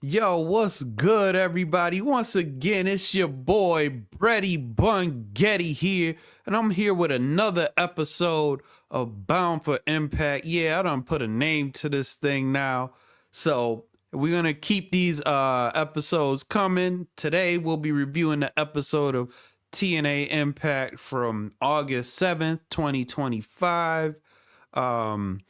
Yo, what's good, everybody? Once again, it's your boy, Brady Bungetty here, and I'm here with another episode of Bound for Impact. Yeah, I done put a name to this thing now. So we're gonna keep these episodes coming. Today we'll be reviewing the episode of TNA Impact from August 7th, 2025. Um,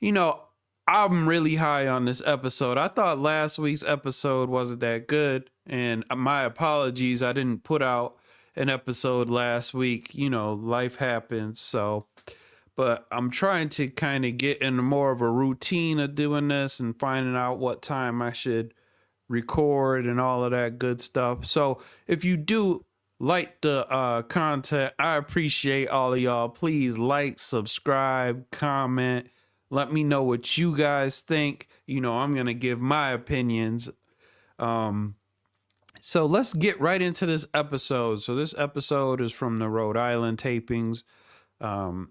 you know, I'm really high on this episode. I thought last week's episode wasn't that good, and my apologies. I didn't put out an episode last week. Life happens. But I'm trying to kind of get into more of a routine of doing this and finding out what time I should record and all of that good stuff. So if you do like the content, I appreciate all of y'all. Please like, subscribe, comment. Let me know what you guys think. I'm going to give my opinions. Um, so let's get right into this episode. So this episode is from the Rhode Island tapings. And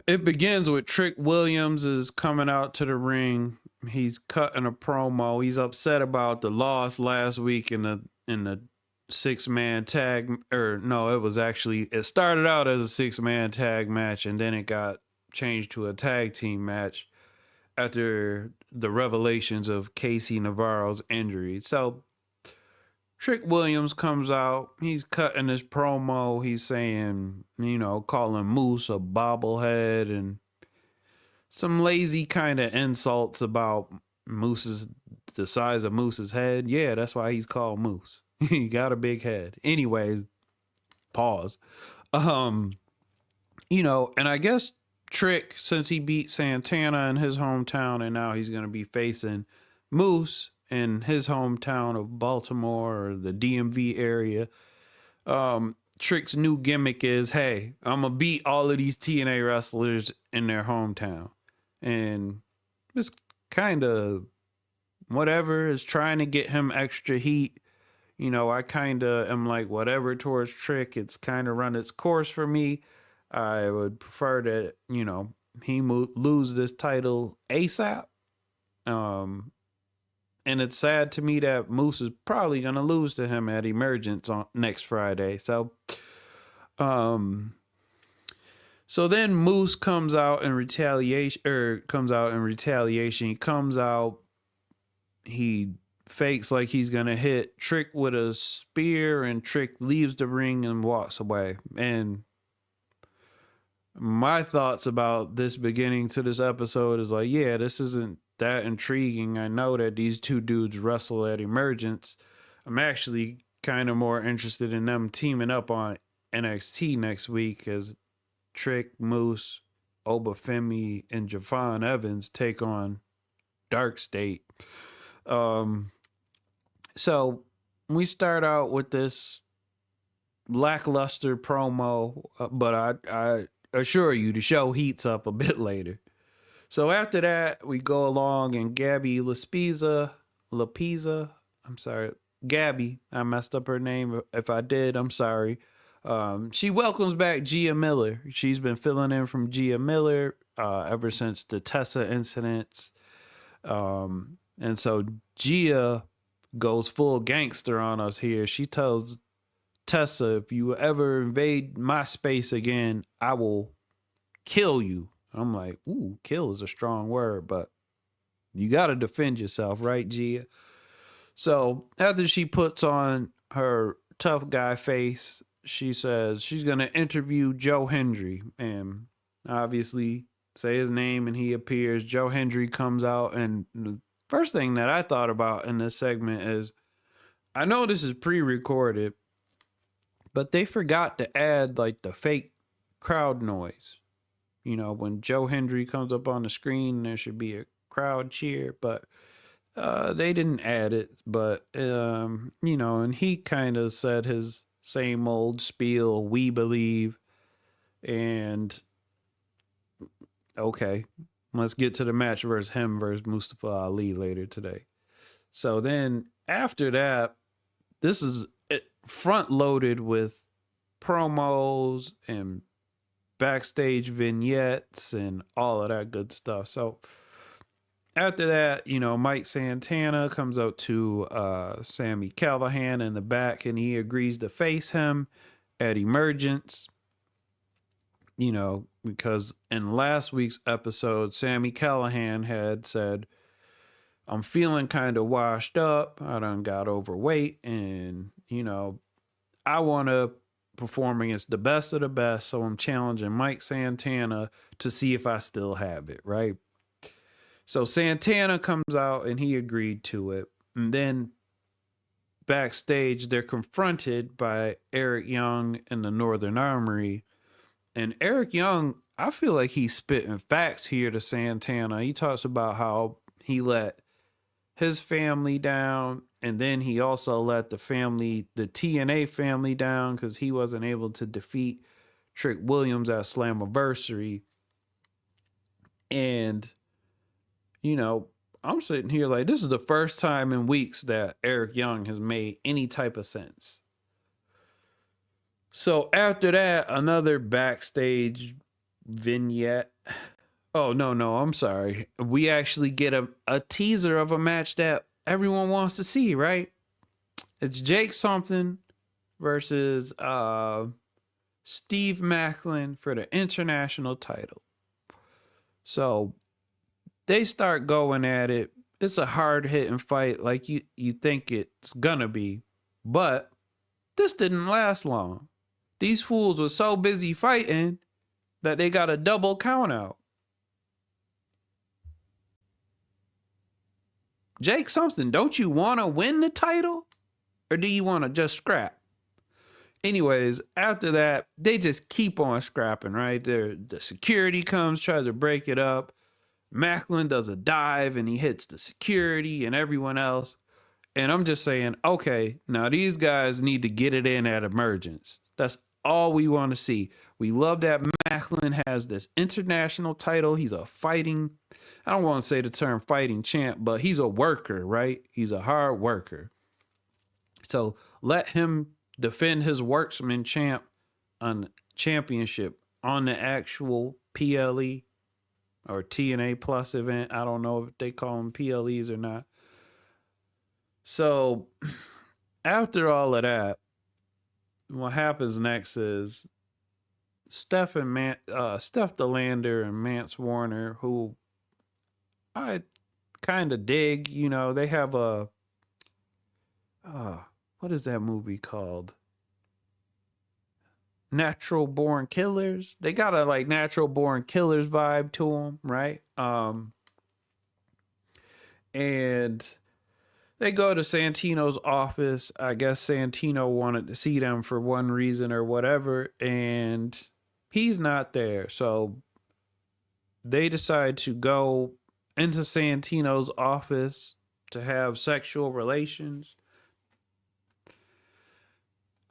it begins with Trick Williams is coming out to the ring. He's cutting a promo. He's upset about the loss last week in the 6-man tag, or no, it started out as a 6-man tag match, and then it got changed to a tag team match after the revelations of Casey Navarro's injury. So Trick Williams comes out. He's cutting his promo. He's saying, calling Moose a bobblehead and some lazy kind of insults about the size of Moose's head. Yeah, that's why he's called Moose. He got a big head. Anyways, pause. Um, and I guess Trick, since he beat Santana in his hometown, and now he's gonna be facing Moose in his hometown of Baltimore or the DMV area. Trick's new gimmick is, hey, I'm gonna beat all of these TNA wrestlers in their hometown. And it's kind of whatever, is trying to get him extra heat. I kind of am like, whatever towards Trick, it's kind of run its course for me. I would prefer that, he lose this title ASAP. And it's sad to me that Moose is probably going to lose to him at Emergence on next Friday. Um, so then Moose comes out in retaliation, He comes out, he fakes like he's gonna hit Trick with a spear, and Trick leaves the ring and walks away. And my thoughts about this beginning to this episode is like, yeah, this isn't that intriguing. I know that these two dudes wrestle at Emergence. I'm actually kind of more interested in them teaming up on NXT next week as Trick, Moose, Obafemi, and Javon Evans take on Dark State. So we start out with this lackluster promo, but I assure you the show heats up a bit later. So after that, we go along, and Gabby Lapisa, I'm sorry, Gabby, I messed up her name. If I did, I'm sorry. She welcomes back Gia Miller. She's been filling in from Gia Miller ever since the Tessa incidents. And so Gia goes full gangster on us here. She tells Tessa, if you ever invade my space again, I will kill you. I'm like, ooh, kill is a strong word, but you got to defend yourself, right, Gia? So after she puts on her tough guy face, she says she's going to interview Joe Hendry, and obviously say his name, and he appears. Joe Hendry comes out, and the first thing that I thought about in this segment is, I know this is pre-recorded, but they forgot to add like the fake crowd noise. When Joe Hendry comes up on the screen, there should be a crowd cheer, but they didn't add it. But and he kind of said his same old spiel, we believe. And okay, let's get to the match versus Mustafa Ali later today. So then after that, this is front loaded with promos and backstage vignettes and all of that good stuff. So After that, Mike Santana comes out to Sammy Callahan in the back, and he agrees to face him at Emergence. Because in last week's episode, Sammy Callahan had said, I'm feeling kind of washed up. I done got overweight, and, I want to perform against the best of the best. So I'm challenging Mike Santana to see if I still have it, right? So Santana comes out and he agreed to it. And then backstage, they're confronted by Eric Young in the Northern Armory. And Eric Young, I feel like he's spitting facts here to Santana. He talks about how he let his family down, and then he also let the TNA family down because he wasn't able to defeat Trick Williams at Slammiversary. And I'm sitting here like, this is the first time in weeks that Eric Young has made any type of sense. So after that, another backstage vignette. Oh, no, I'm sorry. We actually get a teaser of a match that everyone wants to see, right? It's Jake something versus Steve Macklin for the international title. So they start going at it. It's a hard hitting fight like you think it's gonna be. But this didn't last long. These fools were so busy fighting that they got a double count out. Jake something, don't you want to win the title? Or do you want to just scrap? Anyways, after that, they just keep on scrapping, right? The security comes, tries to break it up. Macklin does a dive and he hits the security and everyone else. And I'm just saying, okay, now these guys need to get it in at Emergence. That's all we want to see. We love that Macklin has this international title. He's a fighting, I don't want to say the term fighting champ, but he's a worker, right? He's a hard worker. So let him defend his worksman championship on the actual PLE or TNA Plus event. I don't know if they call them PLEs or not. So after all of that, what happens next is Steph DeLander and Mance Warner, who I kind of dig. They have a what is that movie called? Natural Born Killers. They got a like Natural Born Killers vibe to them, right? And they go to Santino's office. I guess Santino wanted to see them for one reason or whatever, and he's not there. So they decide to go into Santino's office to have sexual relations.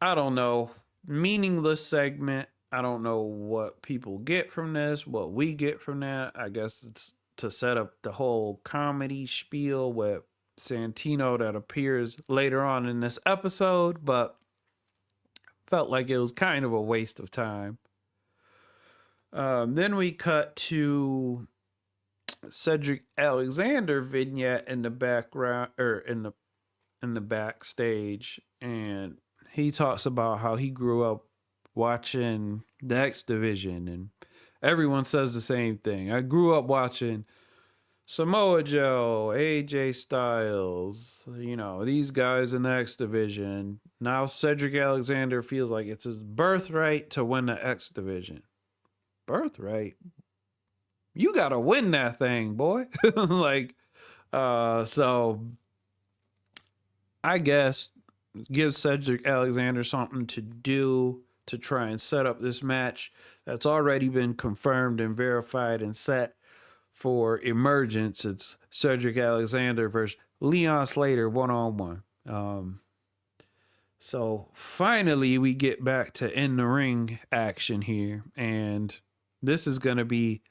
I don't know. Meaningless segment. I don't know what people get from this, what we get from that. I guess it's to set up the whole comedy spiel with Santino that appears later on in this episode, but felt like it was kind of a waste of time. Then we cut to Cedric Alexander vignette in the background or in the backstage, and he talks about how he grew up watching the X Division, and everyone says the same thing. I grew up watching Samoa Joe, AJ Styles, these guys in the X Division. Now Cedric Alexander feels like it's his birthright to win the X Division. Birthright? You gotta win that thing, boy. So I guess give Cedric Alexander something to do to try and set up this match that's already been confirmed and verified and set for Emergence. It's Cedric Alexander versus Leon Slater one-on-one. So finally we get back to in the ring action here, and this is going to be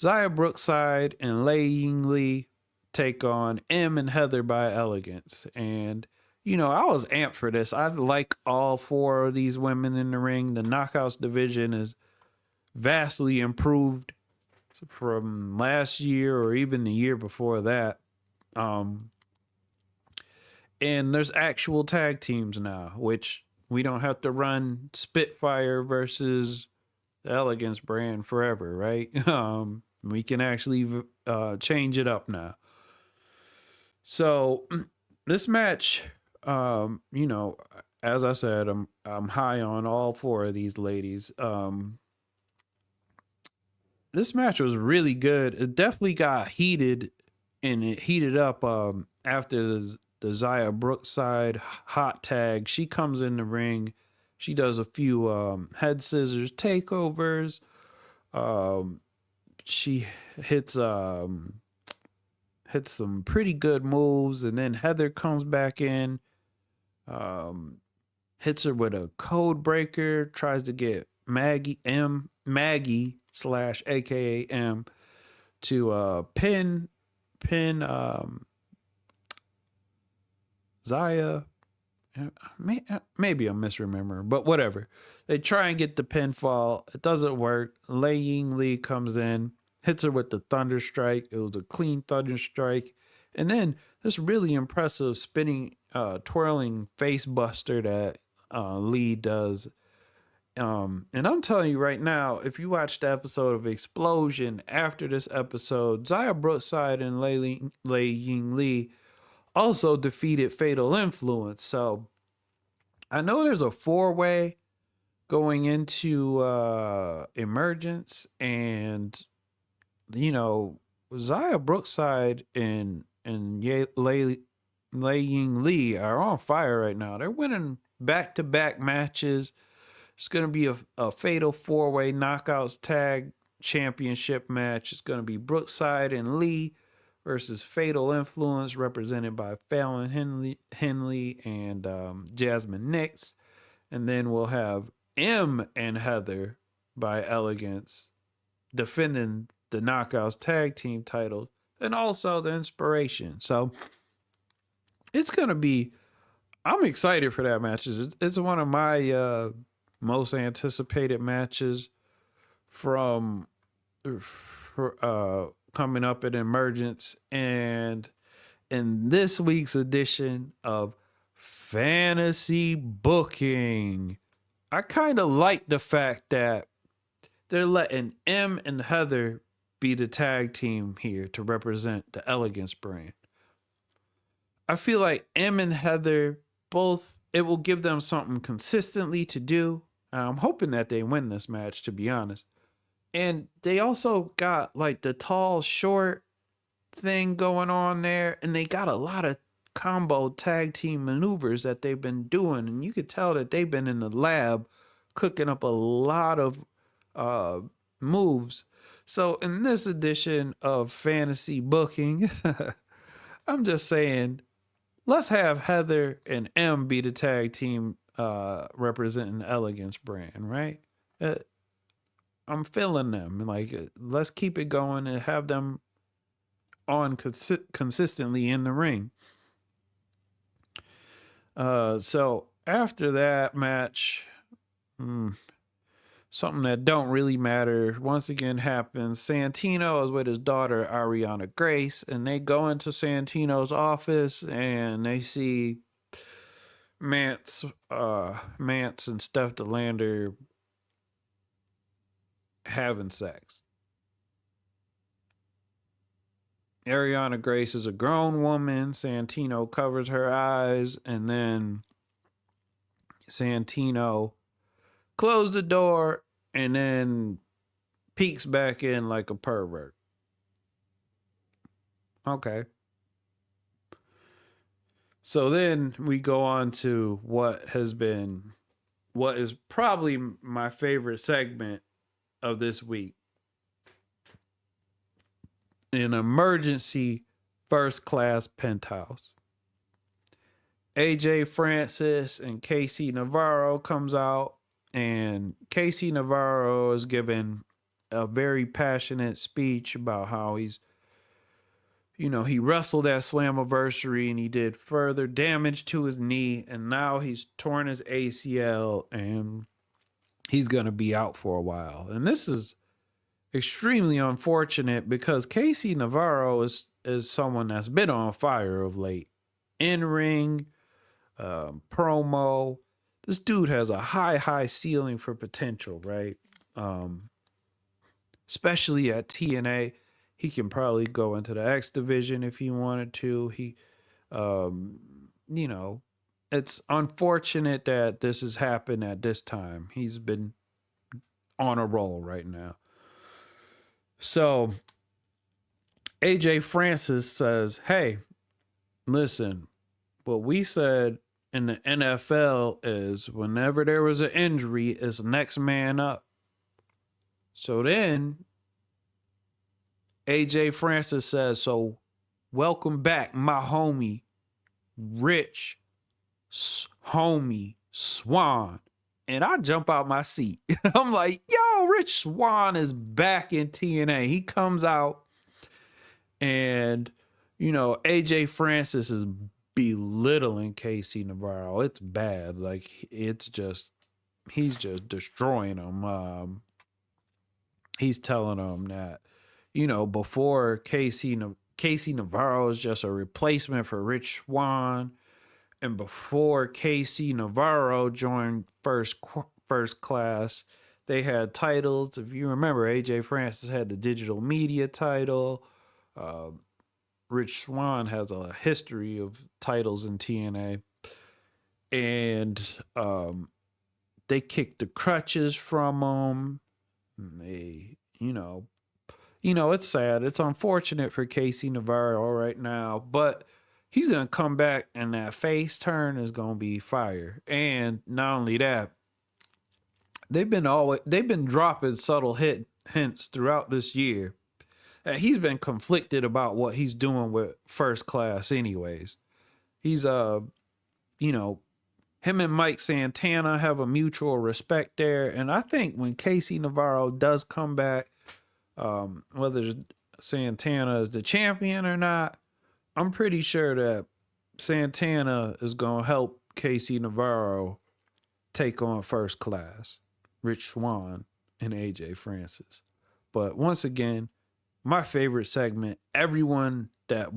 Xia Brookside and Lei Yingli take on M and Heather by Elegance. And I was amped for this. I like all four of these women in the ring. The Knockouts division is vastly improved. from last year or even the year before that. Um, and there's actual tag teams now, which we don't have to run Spitfire versus the Elegance brand forever, right? We can actually change it up now. So this match, you know, as I said, I'm high on all four of these ladies. This match was really good. It definitely got heated, and it heated up after the Zaya Brookside hot tag. She comes in the ring. She does a few head scissors takeovers. Um, she hits hits some pretty good moves, and then Heather comes back in, um, hits her with a code breaker, tries to get Maggie slash AKA M to pin Zaya. Maybe I'm misremembering, but whatever. They try and get the pinfall. It doesn't work. Lei Ying Lee comes in, hits her with the Thunder Strike. It was a clean Thunder Strike. And then this really impressive spinning, twirling face buster that Lee does. And I'm telling you right now, if you watch the episode of Explosion after this episode, Zaya Brookside and Lei Ying Lee also defeated Fatal Influence. So I know there's a four-way going into Emergence, and you know Zaya Brookside and Lei Ying Lee are on fire right now. They're winning back-to-back matches. It's going to be a fatal four-way knockouts tag championship match. It's going to be Brookside and Lee versus Fatal Influence, represented by Fallon Henley and Jasmine Nix. And then we'll have M and Heather by Elegance defending the Knockouts tag team title and also the Inspiration. So it's going to be, I'm excited for that match. It's one of my most anticipated matches from coming up at Emergence, and in this week's edition of Fantasy Booking. I kind of like the fact that they're letting M and Heather be the tag team here to represent the Elegance brand. I feel like M and Heather both, it will give them something consistently to do. I'm hoping that they win this match, to be honest. And they also got like the tall, short thing going on there, and they got a lot of combo tag team maneuvers that they've been doing, and you could tell that they've been in the lab cooking up a lot of moves. So in this edition of Fantasy Booking, I'm just saying, let's have Heather and M be the tag team representing the Elegance brand, right? I'm feeling them. Like, let's keep it going and have them on consistently in the ring. So after that match, something that don't really matter once again happens. Santino is with his daughter Ariana Grace, and they go into Santino's office and they see Mance and Steph DeLander having sex. Ariana Grace is a grown woman. Santino covers her eyes, and then Santino closed the door and then peeks back in like a pervert. Okay. So then we go on to what is probably my favorite segment of this week. An emergency first class penthouse. AJ Francis and Casey Navarro comes out, and Casey Navarro is giving a very passionate speech about how he wrestled at Slammiversary and he did further damage to his knee, and now he's torn his ACL and he's going to be out for a while. And this is extremely unfortunate because Casey Navarro is someone that's been on fire of late. In ring, promo. This dude has a high ceiling for potential, right? Um, Especially at TNA. He can probably go into the X division if he wanted to. Um, you know, it's unfortunate that this has happened at this time. He's been on a roll right now. So AJ Francis says, "Hey, listen, what we said in the NFL is whenever there was an injury, it's next man up." So then AJ Francis says, "So welcome back, my homie, Rich homie Swan." And I jump out my seat. I'm like, yo, Rich Swan is back in TNA. He comes out and, AJ Francis is belittling Casey Navarro. It's bad. Like, he's just destroying him. He's telling him that, before Casey Navarro is just a replacement for Rich Swan. And before Casey Navarro joined first class, they had titles. If you remember, AJ Francis had the digital media title. Uh, Rich Swan has a history of titles in TNA, and they kicked the crutches from him. They, it's sad. It's unfortunate for Casey Navarro right now, but he's gonna come back, and that face turn is gonna be fire. And not only that, they've been dropping subtle hints throughout this year. He's been conflicted about what he's doing with first class, anyways. He's him and Mike Santana have a mutual respect there, and I think when Casey Navarro does come back, whether Santana is the champion or not, I'm pretty sure that Santana is going to help Casey Navarro take on first class, Rich Swan, and AJ Francis. But once again, my favorite segment, everyone that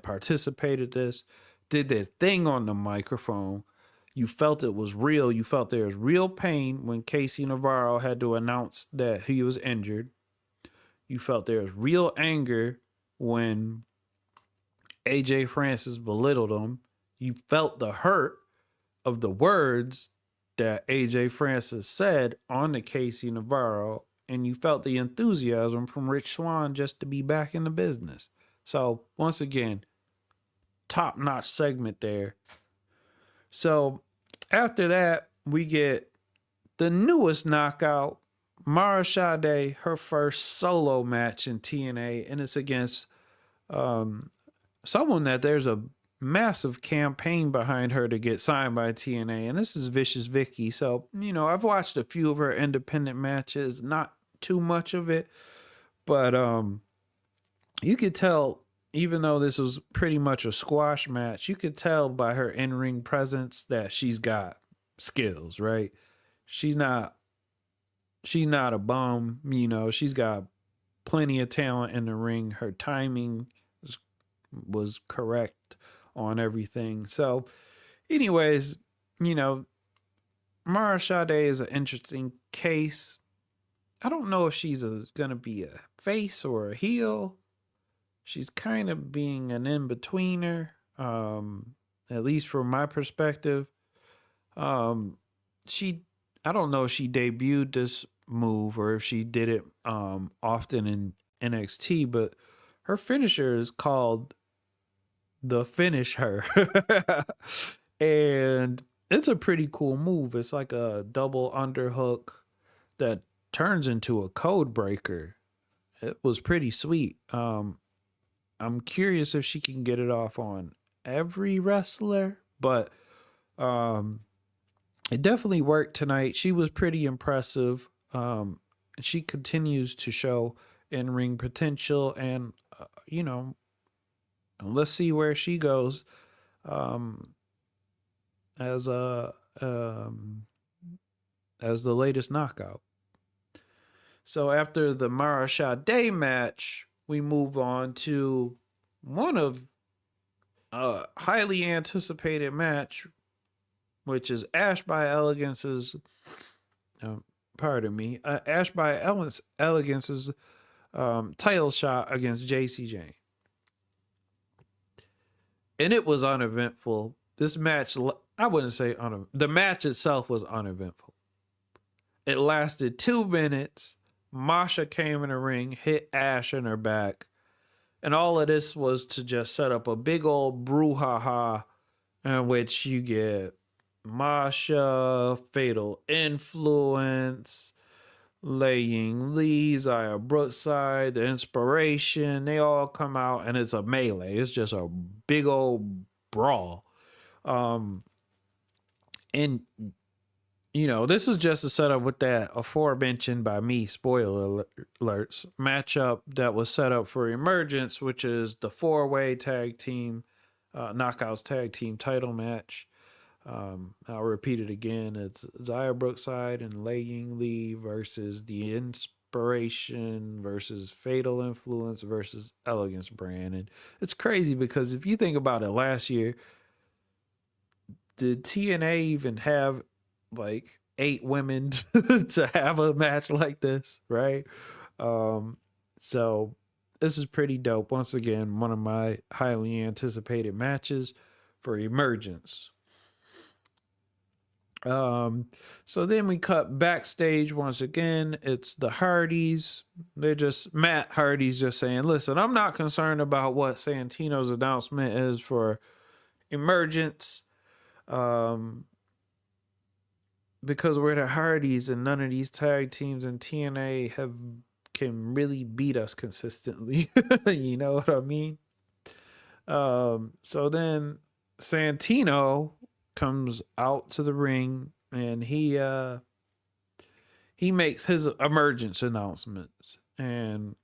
participated this did their thing on the microphone. You felt it was real. You felt there was real pain when Casey Navarro had to announce that he was injured. You felt there was real anger when AJ Francis belittled him. You felt the hurt of the words that AJ Francis said on the Casey Navarro, and you felt the enthusiasm from Rich Swann just to be back in the business. So, once again, top notch segment there. So, after that, we get the newest knockout, Mara Sade, her first solo match in TNA, and it's against someone that there's a massive campaign behind her to get signed by TNA, and this is Vicious Vicky. So, I've watched a few of her independent matches, not too much of it, but you could tell, even though this was pretty much a squash match, you could tell by her in-ring presence that she's got skills, right? She's not a bum, she's got plenty of talent in the ring. Her timing was correct on everything. So, anyways, Mara Sade is an interesting case. I don't know if she's going to be a face or a heel. She's kind of being an in-betweener, at least from my perspective. I don't know if she debuted this move or if she did it often in NXT, but her finisher is called the Finish Her. And it's a pretty cool move. It's like a double underhook that turns into a code breaker. It was pretty sweet. I'm curious if she can get it off on every wrestler, but it definitely worked tonight. She was pretty impressive. She continues to show in-ring potential, and let's see where she goes as a as the latest knockout. So after the Mara Day match, we move on to one of a highly anticipated match, which is Ash by Elegance's. Uh, pardon me, Ash by Elegance's title shot against Jacy Jayne, and it was uneventful. This match, I wouldn't say the match itself was uneventful. It lasted 2 minutes. Masha came in the ring, hit Ash in her back, and all of this was to just set up a big old brouhaha in which you get Masha, Fatal Influence, Lei Ying Lee, Zaya Brookside, The Inspiration. They all come out and it's a melee. It's just a big old brawl. And this is just a setup with that aforementioned by me, spoiler alerts, matchup that was set up for Emergence, which is the 4-way tag team, knockouts tag team title match. I'll repeat it again. It's Zaya Brookside and Lei Ying Lee versus The Inspiration versus Fatal Influence versus Elegance Brand. And it's crazy because if you think about it, last year, did TNA even have like 8 women to have a match like this, right? So this is pretty dope. Once again, one of my highly anticipated matches for Emergence. So then we cut backstage once again. It's the Hardys. Matt Hardy's just saying, listen, I'm not concerned about what Santino's announcement is for Emergence. Because we're the Hardys and none of these tag teams in TNA can really beat us consistently. You know what I mean? So then Santino comes out to the ring and he makes his emergence announcements, and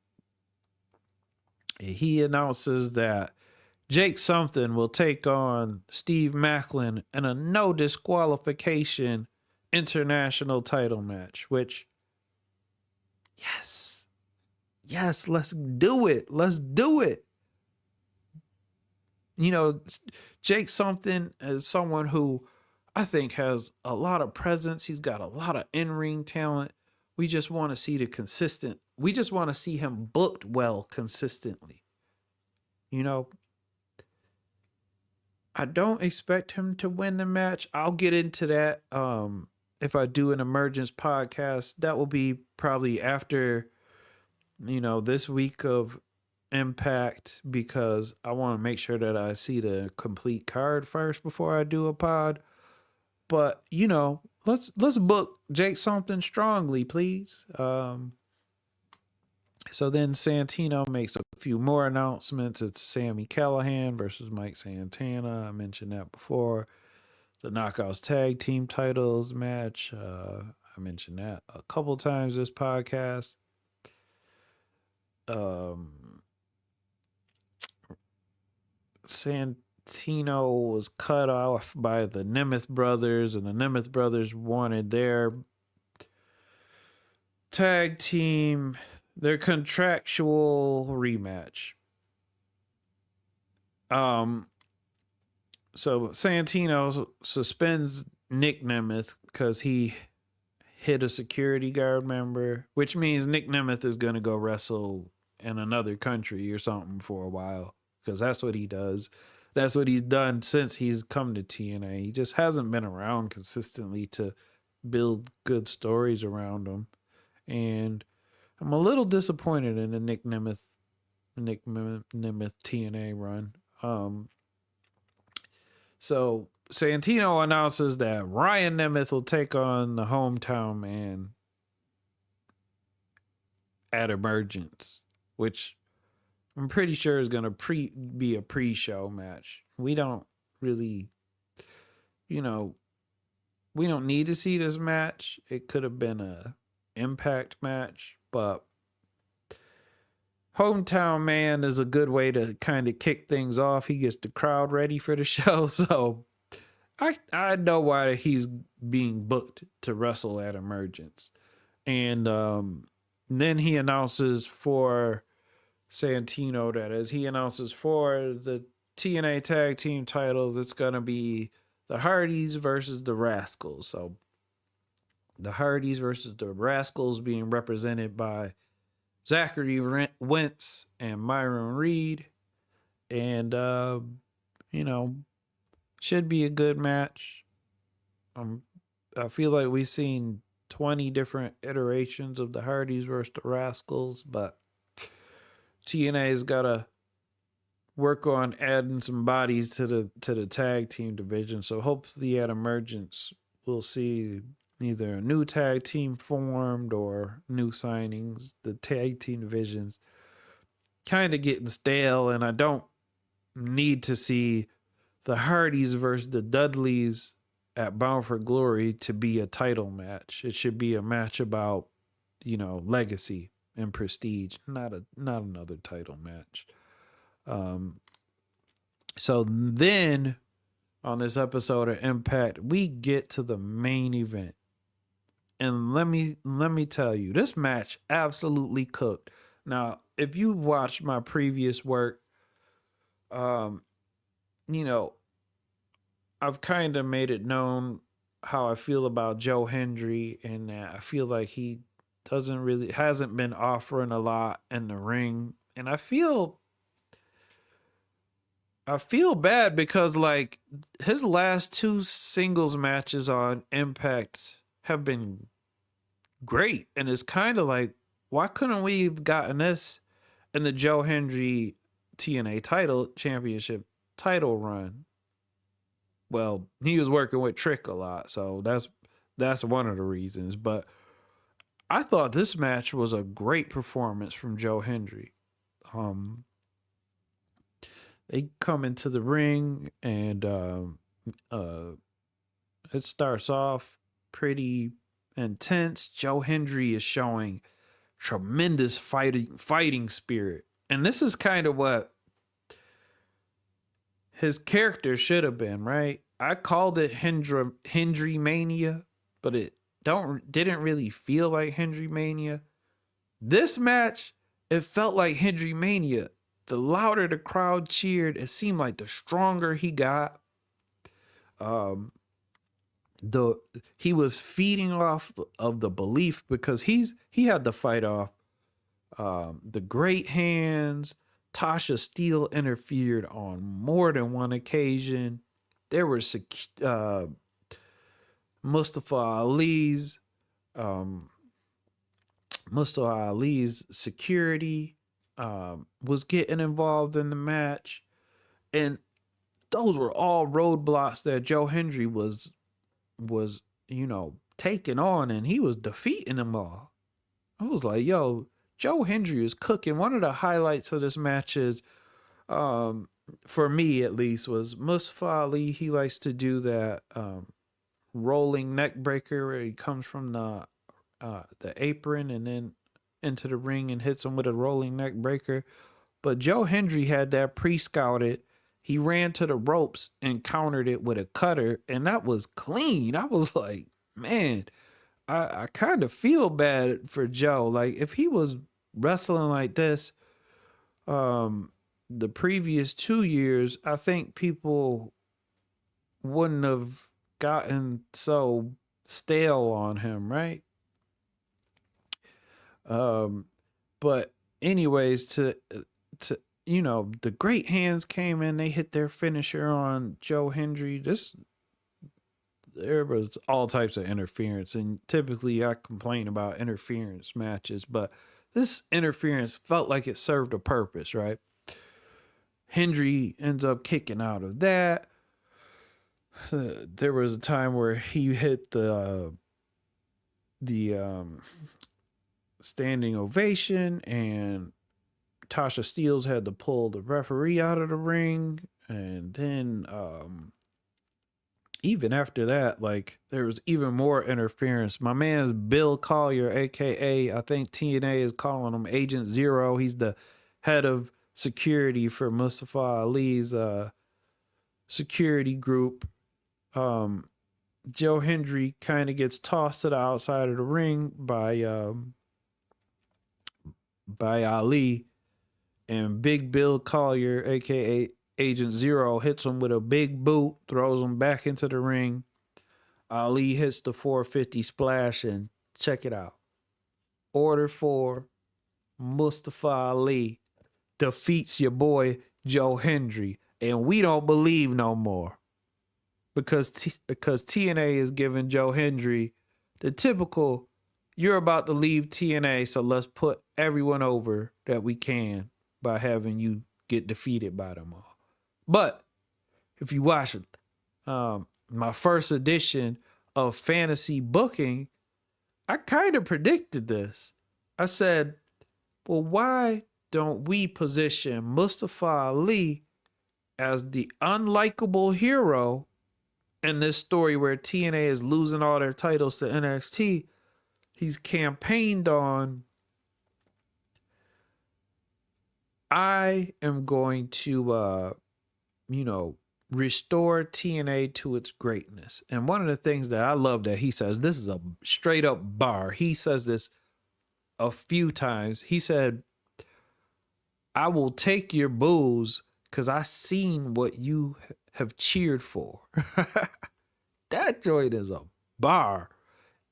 he announces that Jake something will take on Steve Macklin in a no disqualification international title match, which yes, let's do it. Jake something is someone who I think has a lot of presence. He's got a lot of in-ring talent. We just want to see we just want to see him booked well consistently. I don't expect him to win the match. I'll get into that if I do an Emergence podcast. That will be probably after this week of Impact, because I want to make sure that I see the complete card first before I do a pod. But let's book Jake something strongly, please. So then Santino makes a few more announcements. It's Sami Callihan versus Mike Santana. I mentioned that before. The Knockouts Tag Team Titles match. I mentioned that a couple times this podcast. Santino was cut off by the Nemeth brothers, and the Nemeth brothers wanted their tag team, their contractual rematch. So Santino suspends Nick Nemeth because he hit a security guard member, which means Nick Nemeth is going to go wrestle in another country or something for a while, because that's what he does. That's what he's done since he's come to TNA. He just hasn't been around consistently to build good stories around him. And I'm a little disappointed in the Nick Nemeth TNA run. So Santino announces that Ryan Nemeth will take on the hometown man at Emergence, which I'm pretty sure is going to be a pre-show match. We don't really, we don't need to see this match. It could have been a Impact match, but hometown man is a good way to kind of kick things off. He gets the crowd ready for the show. So I know why he's being booked to wrestle at Emergence. And then he announces for Santino, that is, he announces for the TNA tag team titles, it's going to be the Hardys versus the Rascals. So the Hardys versus the Rascals being represented by Zachary Wentz and Myron Reed. And, you know, should be a good match. I feel like we've seen 20 different iterations of the Hardys versus the Rascals, but TNA's got to work on adding some bodies to the tag team division. So hopefully at Emergence we'll see either a new tag team formed or new signings. The tag team divisions kind of getting stale, and I don't need to see the Hardys versus the Dudleys at Bound for Glory to be a title match. It should be a match about, legacy and prestige, not another title match. So then on this episode of Impact, we get to the main event. And let me tell you, this match absolutely cooked. Now, if you watched my previous work, um, you know, I've kind of made it known how I feel about Joe Hendry, and I feel like he hasn't been offering a lot in the ring, and I feel bad because like his last two singles matches on Impact have been great, and it's kind of like, why couldn't we have gotten this in the Joe Hendry TNA title championship title run? Well, he was working with Trick a lot, so that's one of the reasons. But I thought this match was a great performance from Joe Hendry. Um, they come into the ring, and uh, it starts off pretty intense. Joe Hendry is showing tremendous fighting spirit, and this is kind of what his character should have been, right? I called it Hendry Mania, but it didn't really feel like Hendry Mania. This match, it felt like Hendry Mania. The louder the crowd cheered, it seemed like the stronger he got. Um, the he was feeding off of the belief because he had to fight off the great hands. Tasha Steele interfered on more than one occasion. There were Mustafa Ali's um, Mustafa Ali's security was getting involved in the match, and those were all roadblocks that Joe Hendry was taking on, and he was defeating them all. I was like, yo, Joe Hendry is cooking. One of the highlights of this match is, for me at least, was Mustafa Ali. He likes to do that rolling neck breaker where he comes from the apron and then into the ring and hits him with a rolling neck breaker. But Joe Hendry had that pre-scouted. He ran to the ropes and countered it with a cutter, and that was clean. I was like, man, I kind of feel bad for Joe. Like if he was wrestling like this, the previous 2 years, I think people wouldn't have gotten so stale on him, right? Um, but anyways, to the great hands came in. They hit their finisher on Joe Hendry. There was all types of interference, and typically I complain about interference matches, but this interference felt like it served a purpose, right? Hendry ends up kicking out of that. There was a time where he hit the standing ovation, and Tasha Steeles had to pull the referee out of the ring, and then even after that, like there was even more interference. My man's Bill Collier, aka I think TNA is calling him Agent Zero. He's the head of security for Mustafa Ali's security group. Um, Joe Hendry kind of gets tossed to the outside of the ring by By Ali, and Big Bill Collier, aka Agent Zero, hits him with a big boot, throws him back into the ring. Ali hits the 450 splash, and check it out. Order 4, Mustafa Ali defeats your boy Joe Hendry, and we don't believe no more because TNA is giving Joe Hendry the typical, you're about to leave TNA, so let's put everyone over that we can by having you get defeated by them all. But if you watch it, my first edition of fantasy booking, I kind of predicted this. I said, well, why don't we position Mustafa Ali as the unlikable hero in this story where TNA is losing all their titles to NXT? He's campaigned on, I am going to, restore TNA to its greatness. And one of the things that I love that he says, this is a straight up bar. He says this a few times. He said, I will take your boos because I seen what you have cheered for. That joint is a bar.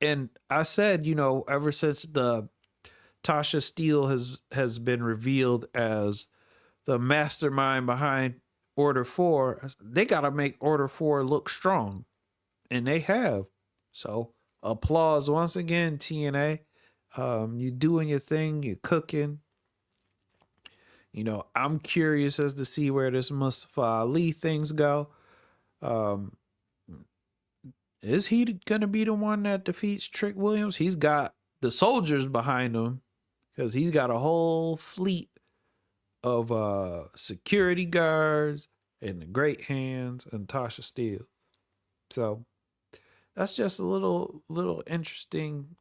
And I said, ever since the Tasha Steele has been revealed as the mastermind behind Order 4, they got to make Order 4 look strong. And they have. So applause once again, TNA. You're doing your thing, you're cooking. I'm curious as to see where this Mustafa Ali things go. Um, is he gonna be the one that defeats Trick Williams? He's got the soldiers behind him because he's got a whole fleet of security guards and the Great Hands and Tasha Steele. So that's just a little interesting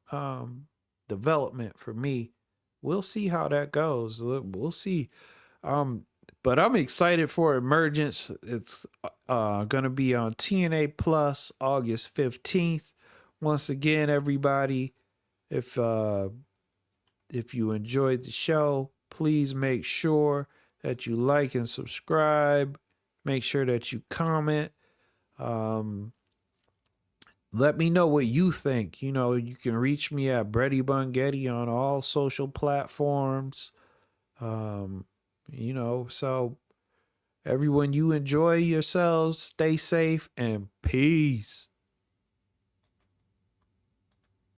development for me. We'll see how that goes. We'll see. Um, but I'm excited for Emergence. It's gonna be on TNA Plus August 15th. Once again, everybody, if you enjoyed the show, please make sure that you like and subscribe. Make sure that you comment. Let me know what you think. You can reach me at Brady Bungetti on all social platforms. So everyone, you enjoy yourselves, stay safe, and peace.